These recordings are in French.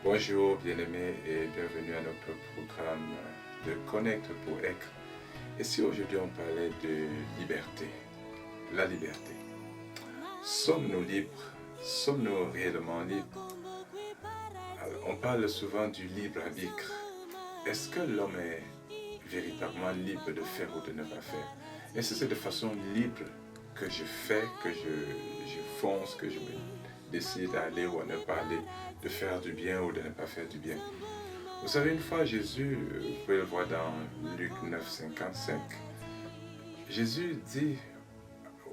Bonjour bien-aimés et bienvenue à notre programme de Connect pour être. Et si aujourd'hui on parlait de liberté, la liberté, sommes-nous libres? Sommes-nous réellement libres? Alors, on parle souvent du libre arbitre. Est-ce que l'homme est véritablement libre de faire ou de ne pas faire? Est-ce que c'est de façon libre que je fais, que je fonce, que je décide d'aller ou à ne pas aller, de faire du bien ou de ne pas faire du bien? Vous savez, une fois Jésus, vous pouvez le voir dans Luc 9, 55, Jésus dit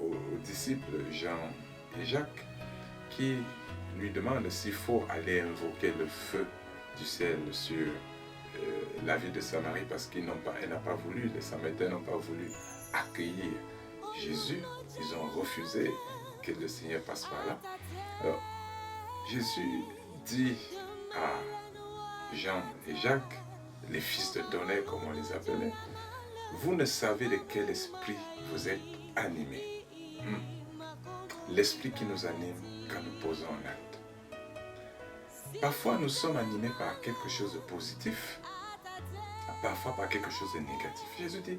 aux disciples Jean et Jacques qui lui demandent s'il faut aller invoquer le feu du ciel sur la ville de Samarie parce qu'elle n'a pas voulu, les Samaritains n'ont pas voulu accueillir Jésus, ils ont refusé que le Seigneur passe par là. Alors, Jésus dit à Jean et Jacques, les fils de tonnerre comme on les appelait, vous ne savez de quel esprit vous êtes animés. L'esprit qui nous anime quand nous posons un acte. Parfois nous sommes animés par quelque chose de positif, parfois par quelque chose de négatif. Jésus dit,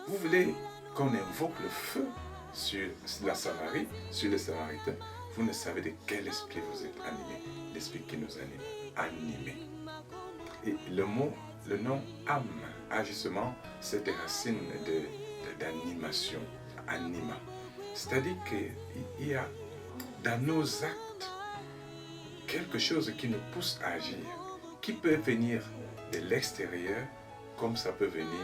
vous voulez qu'on invoque le feu sur la Samarie, sur les Samaritains, vous ne savez de quel esprit vous êtes animés. L'esprit qui nous anime, animé. Et le nom âme a justement cette racine d'animation, anima. C'est-à-dire qu'il y a dans nos actes quelque chose qui nous pousse à agir, qui peut venir de l'extérieur, comme ça peut venir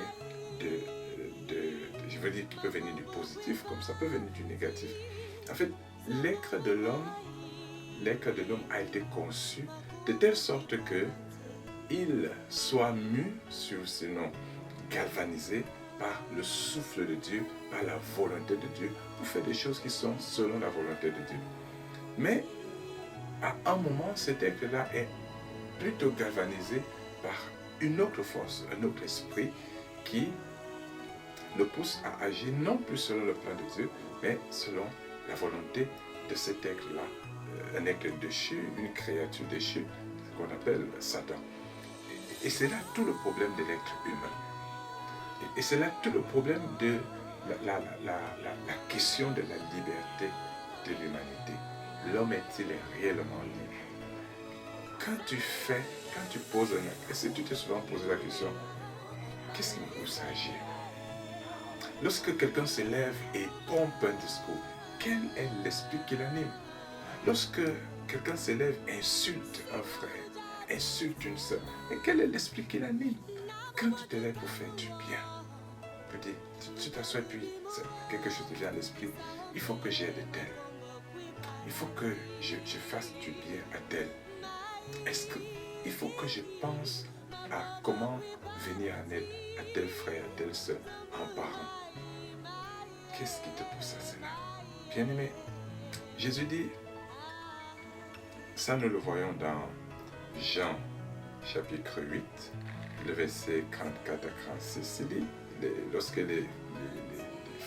je veux dire, qui peut venir du positif, comme ça peut venir du négatif. En fait, l'être de l'homme a été conçu de telle sorte que il soit mu, sinon galvanisé par le souffle de Dieu, par la volonté de Dieu, pour faire des choses qui sont selon la volonté de Dieu. Mais à un moment, cet être-là est plutôt galvanisé par une autre force, un autre esprit qui le pousse à agir non plus selon le plan de Dieu, mais selon la volonté de cet être-là, un être déchu, une créature déchue, qu'on appelle Satan. Et c'est là tout le problème de l'être humain. Et c'est là tout le problème de la question de la liberté de l'humanité. L'homme est-il réellement libre? Quand tu poses un acte, est-ce que tu t'es souvent posé la question, qu'est-ce qui me pousse à agir? Lorsque quelqu'un se lève et pompe un discours, quel est l'esprit qui l'anime? Lorsque quelqu'un se lève et insulte un frère, insulte une sœur, et quel est l'esprit qui l'anime? Quand tu te lèves pour faire du bien, tu t'assois et puis quelque chose te vient à l'esprit, il faut que j'aide tel. Il faut que je fasse du bien à tel. Il faut que je pense à comment venir en aide à tel frère, à telle sœur, en parent. Qu'est-ce qui te pousse à cela? Bien-aimé, Jésus dit, ça nous le voyons dans Jean chapitre 8, le verset 34 à 36, il dit, lorsque les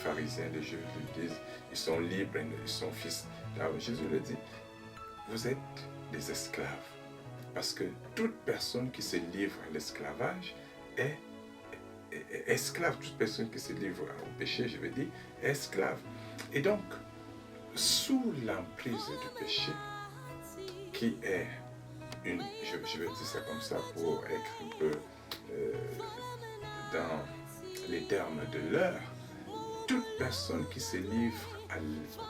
pharisiens, les juifs lui disent, ils sont libres, ils sont fils. Alors Jésus le dit, vous êtes des esclaves. Parce que toute personne qui se livre à l'esclavage est esclave. Toute personne qui se livre au péché, je veux dire, est esclave. Et donc, sous l'emprise du péché, qui est je vais dire ça comme ça pour être un peu dans les termes de l'heure, toute personne qui se livre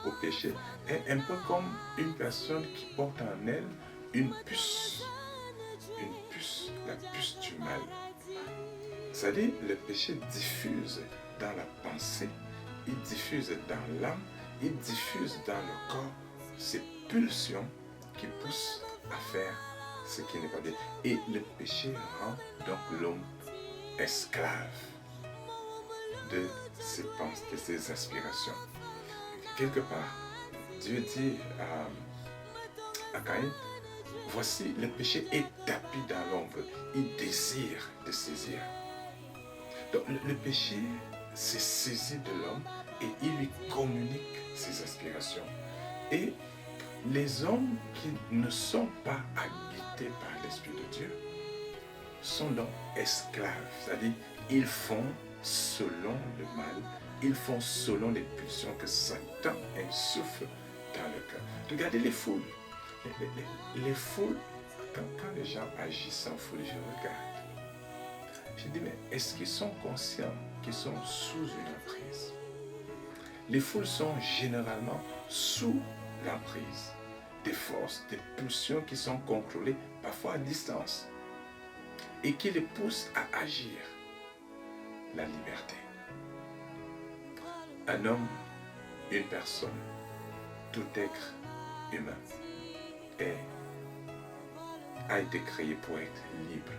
au péché est un peu comme une personne qui porte en elle une puce, la puce du mal. C'est-à-dire, le péché diffuse dans la pensée, il diffuse dans l'âme, il diffuse dans le corps ces pulsions qui poussent à faire ce qui n'est pas bien. Et le péché rend donc l'homme esclave de ses pensées, de ses aspirations. Quelque part, Dieu dit à Caïn, voici le péché est tapis dans l'ombre, il désire de saisir. Donc le péché s'est saisi de l'homme et il lui communique ses aspirations. Et Les hommes qui ne sont pas habités par l'Esprit de Dieu sont donc esclaves, c'est-à-dire ils font selon le mal, ils font selon les pulsions que Satan insuffle dans le cœur. Regardez les foules. Les foules, quand les gens agissent en foule, je regarde. Je dis, mais est-ce qu'ils sont conscients qu'ils sont sous une emprise? Les foules sont généralement sous l'emprise des forces, des pulsions qui sont contrôlées, parfois à distance, et qui les poussent à agir. La liberté. Un homme, une personne, tout être humain a été créé pour être libre.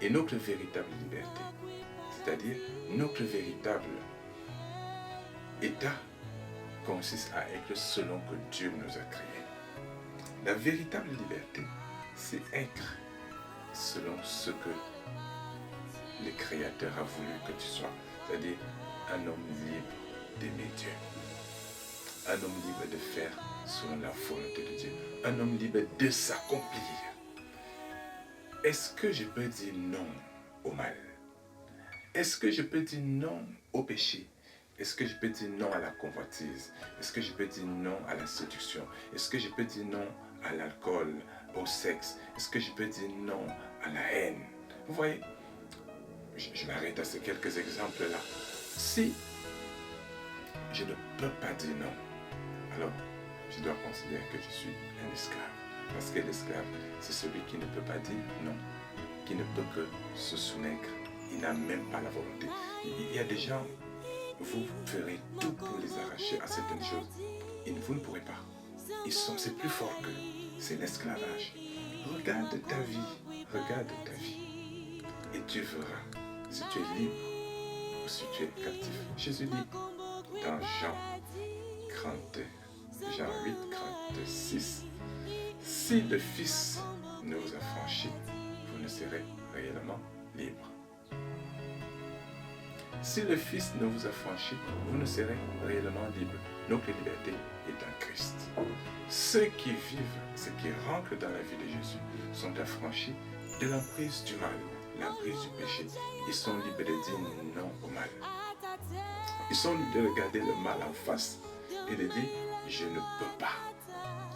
Et notre véritable liberté, c'est-à-dire notre véritable état, consiste à être selon que Dieu nous a créés. La véritable liberté, c'est être selon ce que le Créateur a voulu que tu sois. C'est-à-dire un homme libre d'aimer Dieu. Un homme libre de faire selon la volonté de Dieu. Un homme libre de s'accomplir. Est-ce que je peux dire non au mal? Est-ce que je peux dire non au péché? Est-ce que je peux dire non à la convoitise? Est-ce que je peux dire non à la séduction? Est-ce que je peux dire non à l'alcool, au sexe? Est-ce que je peux dire non à la haine? Vous voyez, je m'arrête à ces quelques exemples-là. Si je ne peux pas dire non, alors je dois considérer que je suis un esclave. Parce que l'esclave, c'est celui qui ne peut pas dire non, qui ne peut que se soumettre. Il n'a même pas la volonté. Il y a des gens, vous ferez tout pour les arracher à certaines choses. Et vous ne pourrez pas. C'est plus fort qu'eux. C'est l'esclavage. Regarde ta vie. Et tu verras si tu es libre ou si tu es captif. Jésus dit dans Jean 8, 36, si le Fils ne vous a franchi, vous ne serez réellement libre. Si le Fils ne vous a franchi, vous ne serez réellement libre. Notre liberté est en Christ. Ceux qui vivent, ceux qui rentrent dans la vie de Jésus, sont affranchis de l'emprise du mal, l'emprise du péché. Ils sont libres de dire non au mal. Ils sont libres de regarder le mal en face et de dire, je ne peux pas.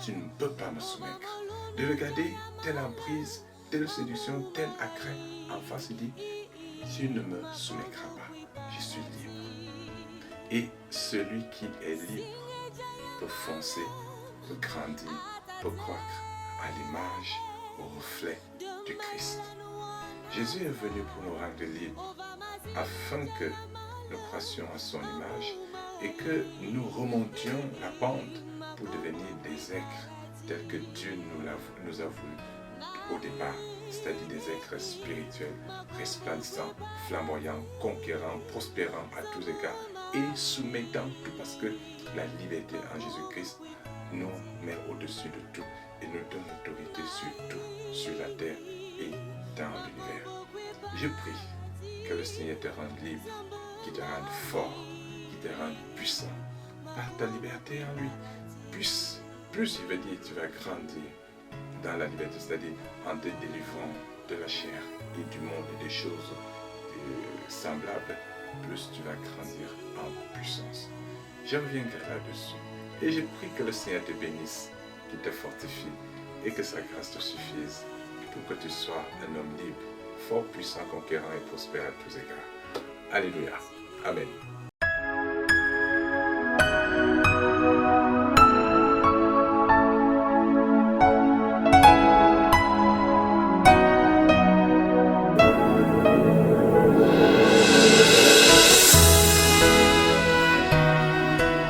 Tu ne peux pas me soumettre. De regarder telle emprise, telle séduction, tel accret en face et dire, tu ne me soumettras pas. Je suis libre. Et celui qui est libre peut foncer, peut grandir, peut croître à l'image, au reflet du Christ. Jésus est venu pour nous rendre libres afin que nous croissions à son image et que nous remontions la pente pour devenir des êtres tels que Dieu nous a voulu au départ, c'est-à-dire des êtres spirituels, resplendissants, flamboyants, conquérants, prospérants à tous égards et soumettant tout parce que la liberté en Jésus-Christ nous met au-dessus de tout et nous donne l'autorité sur tout, sur la terre et dans l'univers. Je prie que le Seigneur te rende libre, qu'il te rende fort, qu'il te rende puissant par ta liberté en lui. Plus il veut dire tu vas grandir dans la liberté, c'est-à-dire en te délivrant de la chair et du monde et des choses semblables, plus tu vas grandir en puissance. Je reviendrai là-dessus. Et je prie que le Seigneur te bénisse, qu'il te fortifie et que sa grâce te suffise pour que tu sois un homme libre, fort, puissant, conquérant et prospère à tous égards. Alléluia. Amen.